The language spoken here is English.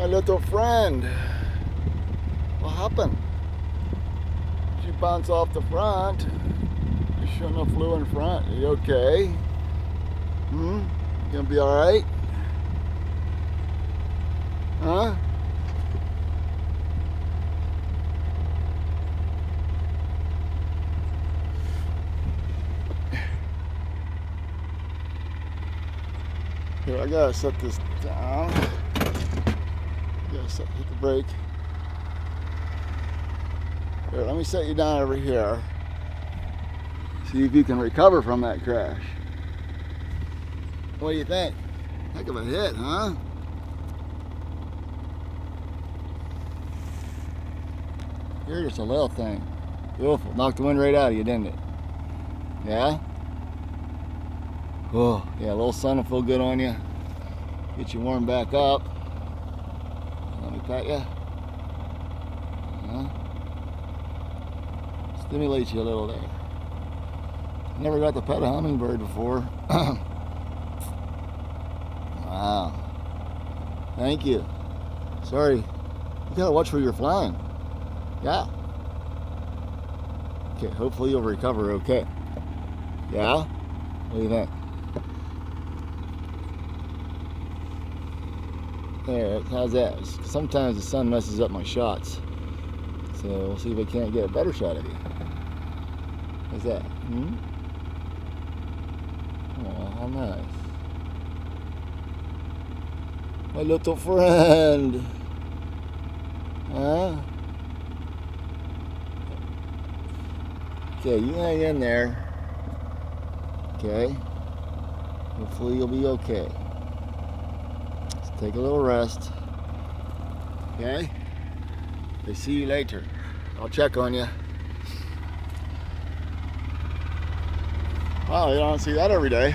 My little friend. What happened? She bounced off the front. You shouldn't have flew in front. Are you okay? You gonna be alright? Huh? Here, I gotta set this down. Hit the brake. Here, let me set you down over here. See if you can recover from that crash. What do you think? Heck of a hit, huh? You're just a little thing. Beautiful. Knocked the wind right out of you, didn't it? Yeah? Oh, yeah, a little sun will feel good on you. Get you warmed back up. Let me pat you. Stimulate you a little there. Never got to pet a hummingbird before. Wow. Thank you. Sorry. You gotta watch where you're flying. Yeah. Okay, hopefully you'll recover okay. Yeah? What do you think? There, how's that? Sometimes the sun messes up my shots. So we'll see if I can't get a better shot of you. How's that? Oh, how nice. My little friend. Huh? Okay, you hang in there. Okay. Hopefully you'll be okay. Let's take a little rest. Okay? I'll see you later. I'll check on you. Wow, you don't see that every day.